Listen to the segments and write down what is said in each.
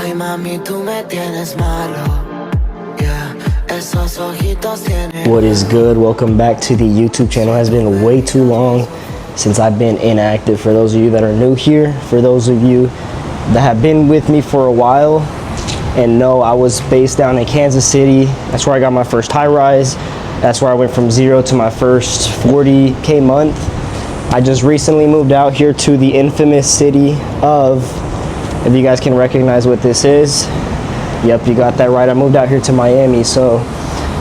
Ay mami, tú me tienes malo. Yeah, esos ojitos tienen. What is good? Welcome back to the YouTube channel. It has been way too long since I've been inactive. For those of you that are new here, for those of you that have been with me for a while and know I was based down in Kansas City. That's where I got my first high rise. That's where I went from 0 to my first 40K month. I just recently moved out here to the infamous city of, if you guys can recognize what this is. Yep, you got that right. I moved out here to Miami. So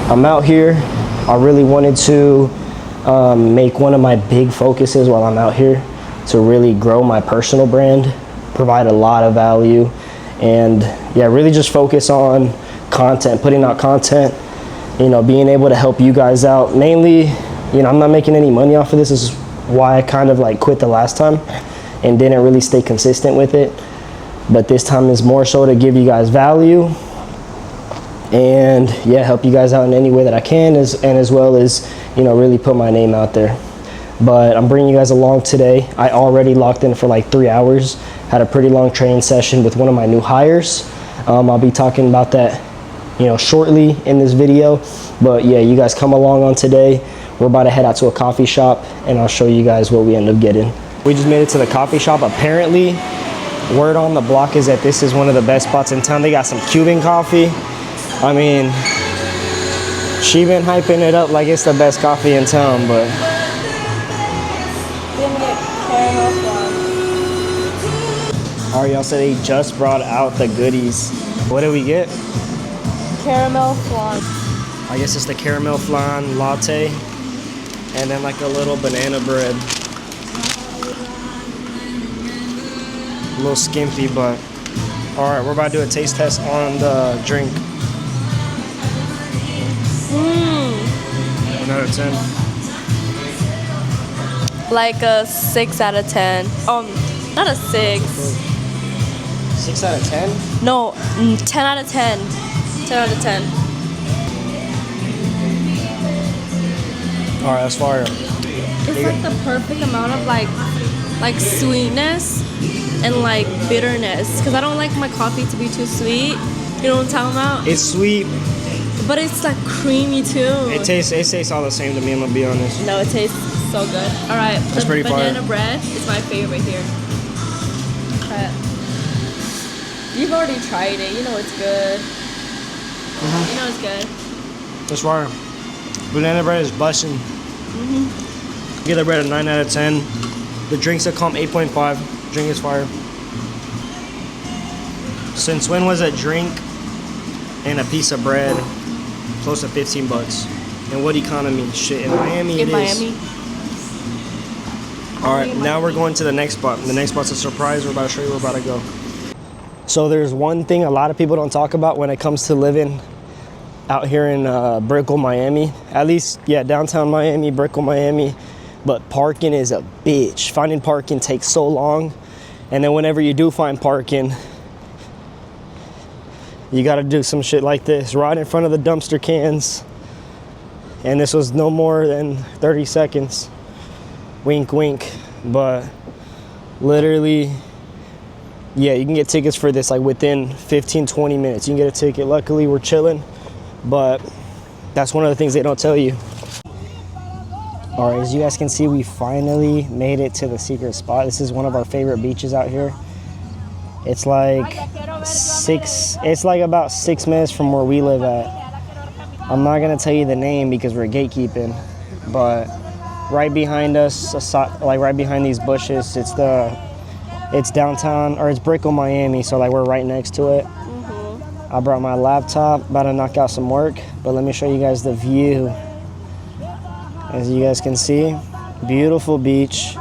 I'm out here. I really wanted to make one of my big focuses while I'm out here to really grow my personal brand, provide a lot of value, and yeah, really just focus on content, putting out content, you know, being able to help you guys out. Mainly, you know, I'm not making any money off of this. This is why I kind of like quit the last time and didn't really stay consistent with it. But this time is more so to give you guys value and yeah, help you guys out in any way that I can, as well as, you know, really put my name out there. But I'm bringing you guys along today. I already locked in for like 3 hours, had a pretty long training session with one of my new hires. I'll be talking about that, you know, shortly in this video. But yeah, you guys come along on today. We're about to head out to a coffee shop and I'll show you guys what we end up getting. We just made it to the coffee shop. Apparently, word on the block is that this is one of the best spots in town. They got some Cuban coffee. I mean, she been hyping it up like it's the best coffee in town, but all right, y'all, so they just brought out the goodies. What did we get? Caramel flan. I guess it's the caramel flan latte and then like a little banana bread. A little skimpy, but all right, we're about to do a taste test on the drink. 1 out of 10. Like a 6 out of 10. Not a 6. 6 out of 10? No, 10 out of 10. 10 out of 10. All right, that's fire. It's like the perfect amount of like sweetness and like bitterness. Because I don't like my coffee to be too sweet. You know what I'm talking about? It's sweet, but it's like creamy too. It tastes all the same to me, I'm gonna be honest. No, it tastes so good. All right, That's pretty banana fire. bread is my favorite here. Try it. You've already tried it. You know it's good. You know it's good. That's fire. Banana bread is busting. Give the bread a 9 out of 10. The drinks that come 8.5. Drink is fire. Since when was a drink and a piece of bread close to 15 bucks? And what economy? Shit, in Miami it is. Miami. All right, now we're going to the next spot. The next spot's a surprise. We're about to show you where we're about to go. So there's one thing a lot of people don't talk about when it comes to living out here in Brickell, Miami. At least, yeah, downtown Miami, Brickell, Miami. But parking is a bitch. Finding parking takes so long. And then whenever you do find parking, you gotta do some shit like this, right in front of the dumpster cans. And this was no more than 30 seconds. Wink, wink. But literally, yeah, you can get tickets for this like within 15, 20 minutes. You can get a ticket. Luckily, we're chilling. But that's one of the things they don't tell you. All right, as you guys can see, we finally made it to the secret spot. This is one of our favorite beaches out here. It's like about 6 minutes from where we live at. I'm not gonna tell you the name because we're gatekeeping, but right behind us, like right behind these bushes, it's downtown, or it's Brickell, Miami, so like we're right next to it. I brought my laptop, about to knock out some work, but let me show you guys the view. As you guys can see, beautiful beach.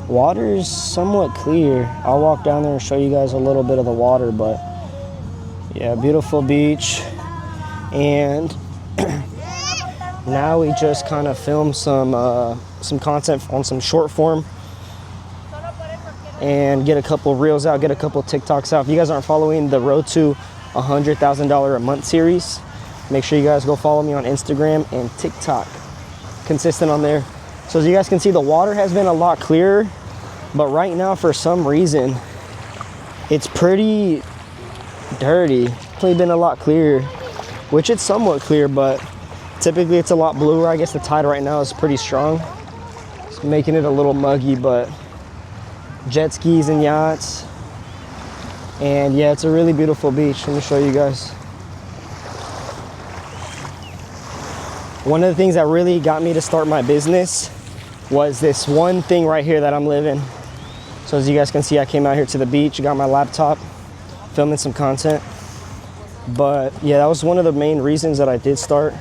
Water is somewhat clear. I'll walk down there and show you guys a little bit of the water, but yeah, beautiful beach. And now we just kind of film some content on some short form and get a couple reels out, get a couple TikToks out. If you guys aren't following the Road to $100,000 a month series, make sure you guys go follow me on Instagram and TikTok. Consistent on there. So as you guys can see, the water has been a lot clearer, but right now for some reason it's pretty dirty. Definitely been a lot clearer, which it's somewhat clear, but typically it's a lot bluer. I guess the tide right now is pretty strong. It's making it a little muggy, but jet skis and yachts. And yeah, it's a really beautiful beach. Let me show you guys. One of the things that really got me to start my business was this one thing right here that I'm living. So as you guys can see, I came out here to the beach, got my laptop, filming some content. But yeah, that was one of the main reasons that I did start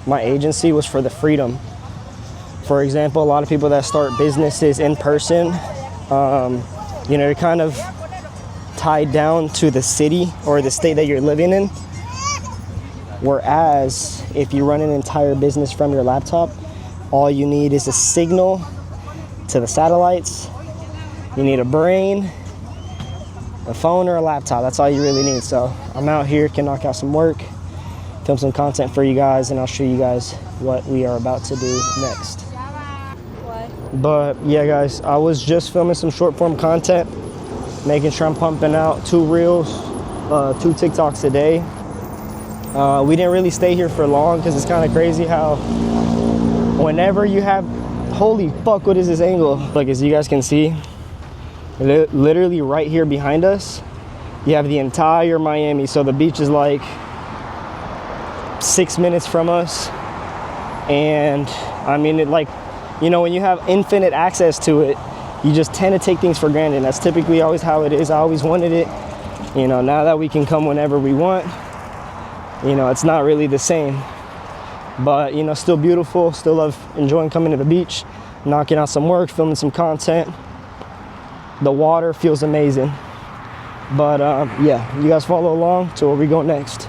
my agency, was for the freedom. For example, a lot of people that start businesses in person, you know, you're kind of tied down to the city or the state that you're living in. Whereas if you run an entire business from your laptop, all you need is a signal to the satellites. You need a brain, a phone, or a laptop. That's all you really need. So I'm out here, can knock out some work, film some content for you guys, and I'll show you guys what we are about to do next. What? But yeah, guys, I was just filming some short form content, making sure I'm pumping out 2 reels, 2 TikToks a day. We didn't really stay here for long because it's kind of crazy how whenever you have, holy fuck, what is this angle? Like, as you guys can see, literally right here behind us, you have the entire Miami. So the beach is like 6 minutes from us. And I mean, it, like, you know, when you have infinite access to it, you just tend to take things for granted. That's typically always how it is. I always wanted it. You know, now that we can come whenever we want, you know, it's not really the same. But, you know, still beautiful. Still love enjoying coming to the beach, knocking out some work, filming some content. The water feels amazing. But yeah, you guys follow along to where we go next.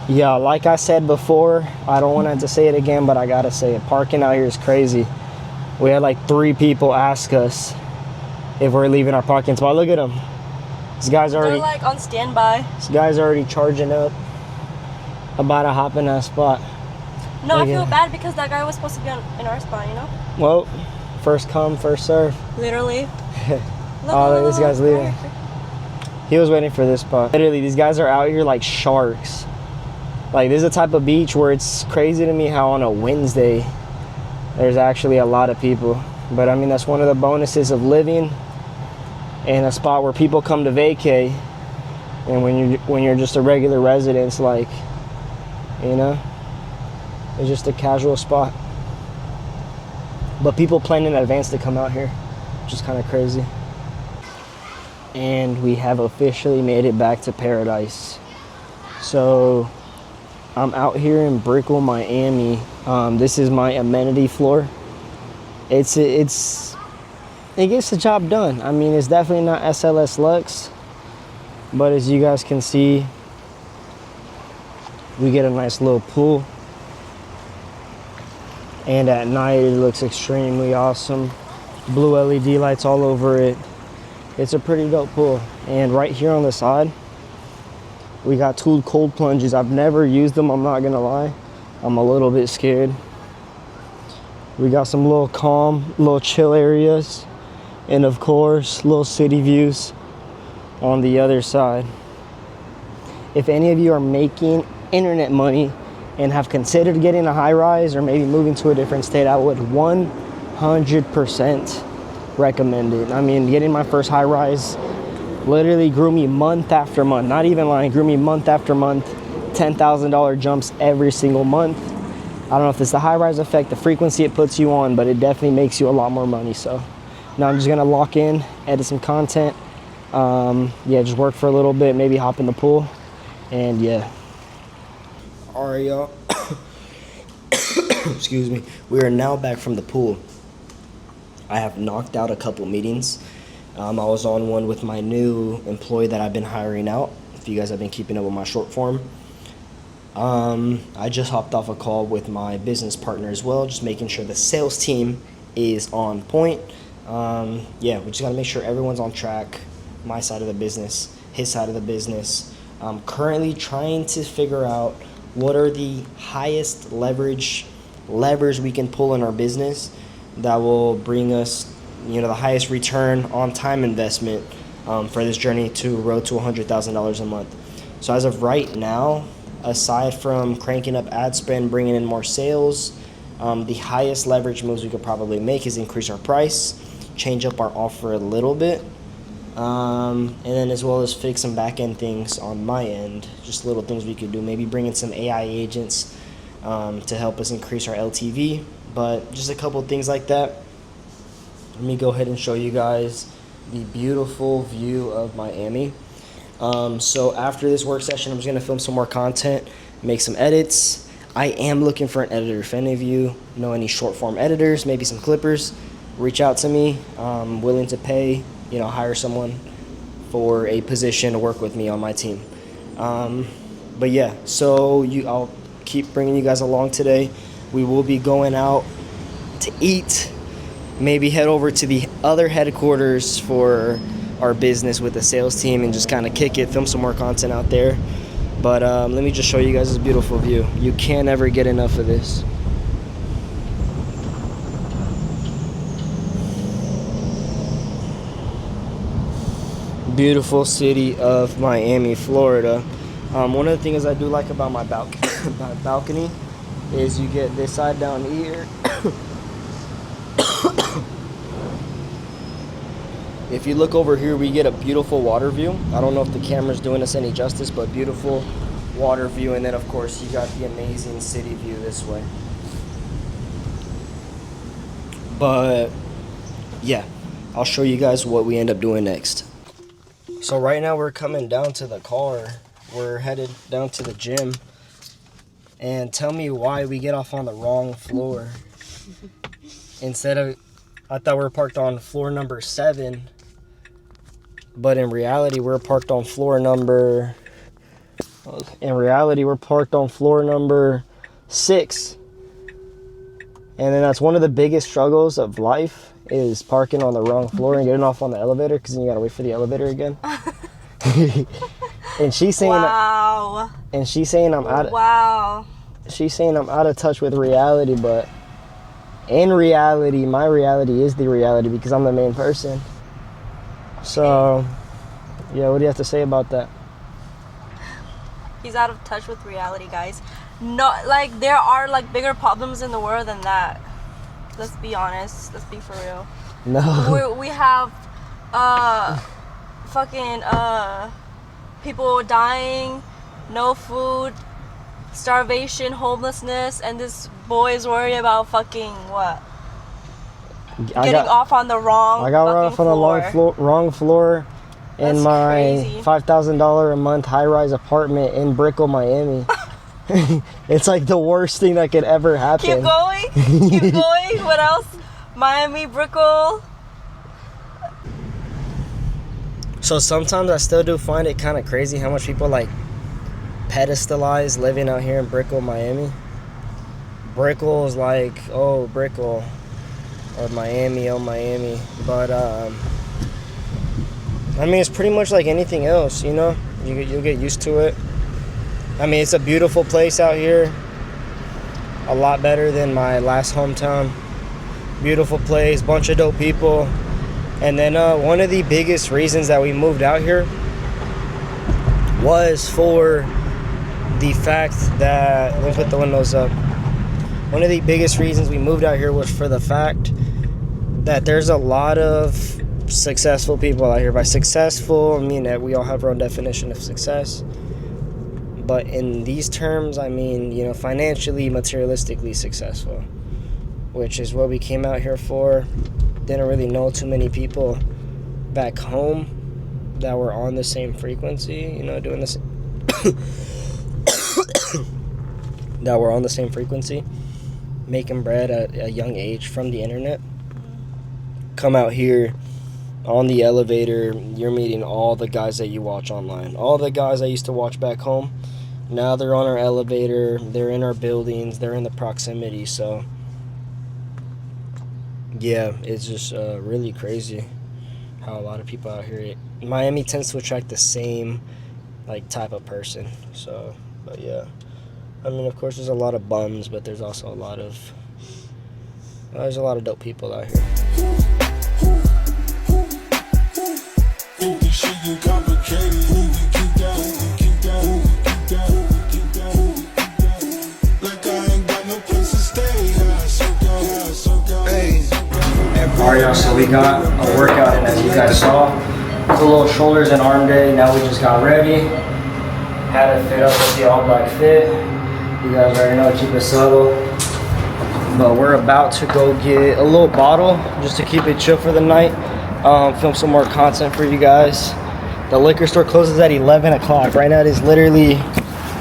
Yeah, like I said before, I don't want to say it again, but I gotta say it. Parking out here is crazy. We had like 3 people ask us if we're leaving our parking spot. Look at them. This guy's already, They're like on standby. this guy's already charging up about to hop in that spot. No, Look I feel at- bad because that guy was supposed to be in our spot, you know? Well, first come, first serve. Literally. Oh, this guy's leaving. He was waiting for this spot. Literally, these guys are out here like sharks. Like, this is a type of beach where it's crazy to me how on a Wednesday there's actually a lot of people. But I mean, that's one of the bonuses of living in a spot where people come to vacay. And when you're just a regular resident, it's like, you know, it's just a casual spot. But people plan in advance to come out here, which is kind of crazy. And we have officially made it back to paradise. So I'm out here in Brickell, Miami. This is my amenity floor. It gets the job done. I mean, it's definitely not SLS Lux, but as you guys can see, we get a nice little pool. And at night, it looks extremely awesome. Blue LED lights all over it. It's a pretty dope pool. And right here on the side, we got 2 cold plunges. I've never used them, I'm not gonna lie. I'm a little bit scared. We got some little calm, little chill areas. And of course, little city views on the other side. If any of you are making internet money and have considered getting a high rise or maybe moving to a different state, I would 100% recommend it. I mean, getting my first high rise literally grew me month after month, not even lying, grew me month after month, $10,000 jumps every single month. I don't know if it's the high rise effect, the frequency it puts you on, but it definitely makes you a lot more money. So now I'm just gonna lock in, edit some content, yeah, just work for a little bit, maybe hop in the pool, and yeah. All right, y'all. Excuse me. We are now back from the pool. I have knocked out a couple meetings. I was on one with my new employee that I've been hiring out. If you guys have been keeping up with my short form. I just hopped off a call with my business partner as well, just making sure the sales team is on point. Yeah, we just gotta make sure everyone's on track. My side of the business, his side of the business. I'm currently trying to figure out what are the highest levers we can pull in our business that will bring us, you know, the highest return on time investment for this journey to road to $100,000 a month. So as of right now, aside from cranking up ad spend, bringing in more sales, the highest leverage moves we could probably make is increase our price, change up our offer a little bit, and then as well as fix some back-end things on my end, just little things we could do. Maybe bring in some AI agents to help us increase our LTV, but just a couple things like that. Let me go ahead and show you guys the beautiful view of Miami. So after this work session, I'm just gonna film some more content, make some edits. I am looking for an editor. If any of you know any short form editors, maybe some clippers, reach out to me. I'm willing to pay, hire someone for a position to work with me on my team. But yeah, so I'll keep bringing you guys along today. We will be going out to eat, maybe head over to the other headquarters for our business with the sales team and just kind of kick it, film some more content out there. But let me just show you guys this beautiful view. You can't ever get enough of this. Beautiful city of Miami, Florida. One of the things I do like about my balcony is you get this side down here. If you look over here, we get a beautiful water view. I don't know if the camera's doing us any justice, but beautiful water view. And then, of course, you got the amazing city view this way. But, yeah, I'll show you guys what we end up doing next. So right now we're coming down to the car. We're headed down to the gym. And tell me why we get off on the wrong floor. I thought we were parked on floor number 7. But in reality, we're parked on floor number 6. And then that's one of the biggest struggles of life is parking on the wrong floor and getting off on the elevator, because then you gotta wait for the elevator again. And she's saying wow. And she's saying I'm out of wow. She's saying I'm out of touch with reality, but in reality, my reality is the reality because I'm the main person. So, yeah, what do you have to say about that? He's out of touch with reality, guys. No, like, there are, like, bigger problems in the world than that. Let's be honest. Let's be for real. No. We have, people dying, no food, starvation, homelessness, and this boy is worried about fucking what? Getting off on the wrong I got off on the wrong floor in That's my crazy. $5,000 a month high-rise apartment in Brickell, Miami. It's like the worst thing that could ever happen. Keep going. Keep going. What else? Miami, Brickell. So sometimes I still do find it kind of crazy how much people like pedestalize living out here in Brickell, Miami. Brickell is like, oh, Brickell. Or Miami, oh, Miami. But, I mean, it's pretty much like anything else, you know? You'll get used to it. I mean, it's a beautiful place out here. A lot better than my last hometown. Beautiful place, bunch of dope people. And then one of the biggest reasons that we moved out here was for the fact that, let me put the windows up. One of the biggest reasons we moved out here was for the fact that there's a lot of successful people out here. By successful, I mean that we all have our own definition of success. But in these terms, I mean, you know, financially, materialistically successful, which is what we came out here for. Didn't really know too many people back home that were on the same frequency, you know, doing this, that were on the same frequency, making bread at a young age from the internet. Come out here on the elevator, you're meeting all the guys that you watch online. All the guys I used to watch back home, now they're on our elevator, they're in our buildings, they're in the proximity. So yeah, it's just really crazy how a lot of people out here, Miami tends to attract the same like type of person. So, but yeah, I mean, of course there's a lot of bums, but there's also a lot of dope people out here. Think this shit get complicated. Keep down. got a workout in, as you guys saw. It's a little shoulders and arm day. Now we just got ready. Had it fit up with the all black fit. You guys already know, keep it subtle. But we're about to go get a little bottle just to keep it chill for the night. Film some more content for you guys. The liquor store closes at 11 o'clock. Right now it is literally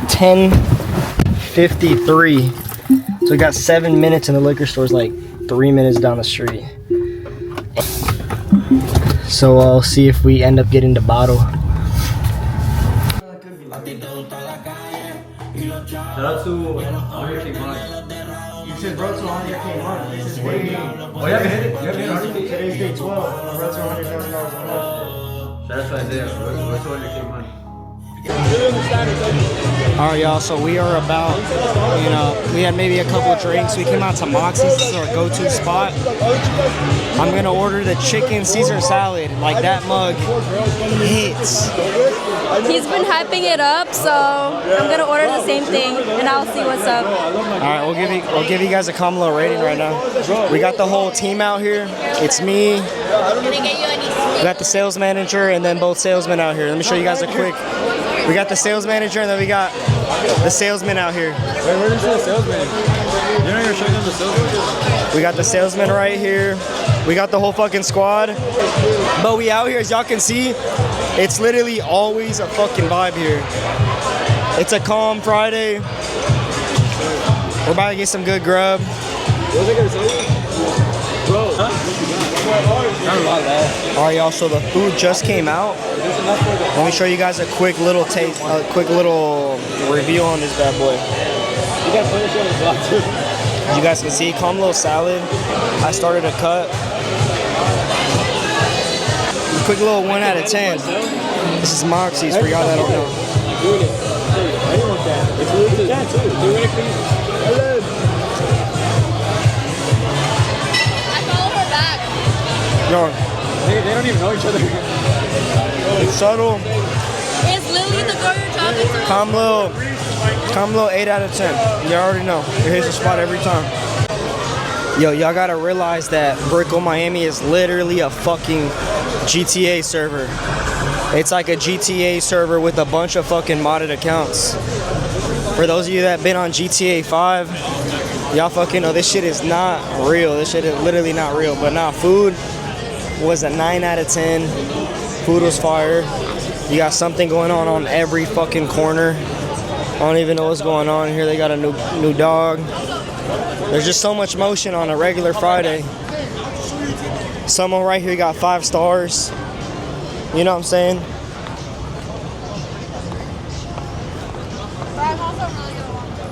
10:53. So we got 7 minutes and the liquor store's like 3 minutes down the street. So I'll see if we end up getting the bottle. Shout out to 100K month. You said bro to 100K month. This is way. Oh, you haven't hit it? You haven't hit 100K? Today's day 12. Bro to $100,000 a month. Shout out to Isaiah. What's 200K month? Alright, y'all, so we are about, we had maybe a couple of drinks. We came out to Moxie's. This is our go-to spot. I'm gonna order the chicken Caesar salad. Like, that mug hits. He's been hyping it up, so I'm gonna order the same thing, and I'll see what's up. Alright, we'll give you guys a Kamala rating right now. We got the whole team out here. It's me. We got the sales manager and then both salesmen out here. Let me show you guys a quick. We got the sales manager and then we got the salesman out here. Wait, where is the salesman? You're not even showing them the salesman? We got the salesman right here. We got the whole fucking squad. But we out here, as y'all can see, it's literally always a fucking vibe here. It's a calm Friday. We're about to get some good grub. What was I gonna tell you? Bro, huh? Not a lot of that. Alright, y'all, so the food just came out. Let me show you guys a quick little taste, a quick little review on this bad boy. You got furniture on the block too. As you guys can see, Kamlo salad. I started a cut. Quick little 1 out of 10. This is Moxie's for y'all that don't know. Doing it. Anyone can. It's really good. Yeah, too. Doing it for you. I follow her back. Yo, They don't even know each other. it's subtle. Is Lily the girl you're talking to? Kamlo 8 out of 10. You already know. It hits the spot every time. Yo, y'all gotta realize that Brickell Miami is literally a fucking GTA server. It's like a GTA server with a bunch of fucking modded accounts. For those of you that been on GTA 5, y'all fucking know this shit is not real. This shit is literally not real. But now food was a 9 out of 10. Food was fire. You got something going on every fucking corner. I don't even know what's going on here. They got a new dog. There's just so much motion on a regular Friday. Someone right here got 5 stars. You know what I'm saying?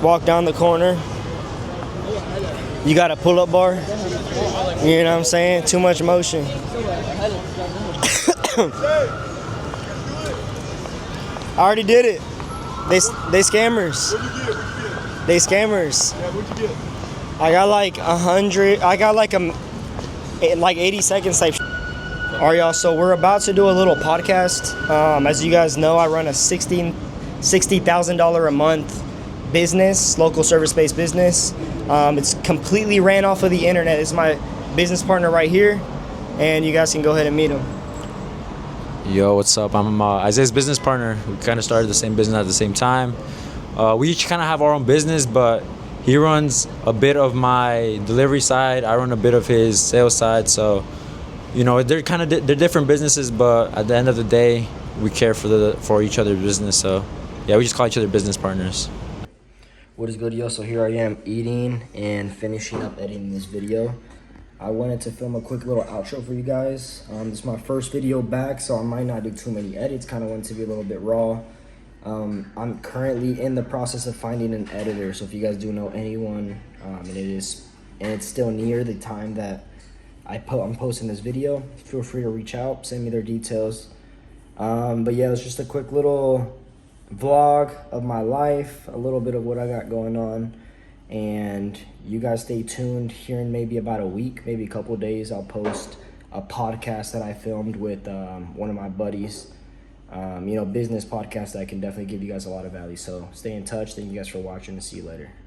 Walk down the corner. You got a pull-up bar. You know what I'm saying? Too much motion. I already did it. They scammers. They scammers. I got like 100. I got like 80 seconds type. All right, y'all. So we're about to do a little podcast. As you guys know, I run a $60,000 a month business, local service-based business. It's completely ran off of the internet. It's my business partner right here, and you guys can go ahead and meet him. Yo, what's up? I'm Isaiah's business partner. We kind of started the same business at the same time. We each kind of have our own business, but he runs a bit of my delivery side. I run a bit of his sales side. So, you know, they're kind of they're different businesses, but at the end of the day, we care for each other's business. So, yeah, we just call each other business partners. What is good, yo? So here I am eating and finishing up editing this video. I wanted to film a quick little outro for you guys. This is my first video back, so I might not do too many edits. Kind of want it to be a little bit raw. I'm currently in the process of finding an editor, so if you guys do know anyone, and it's still near the time that I'm posting this video, feel free to reach out, send me their details. But yeah, it's just a quick little vlog of my life, a little bit of what I got going on, and you guys stay tuned. Here in maybe about a week, maybe a couple of days, I'll post a podcast that I filmed with one of my buddies. Business podcast that can definitely give you guys a lot of value. So stay in touch. Thank you guys for watching, and see you later.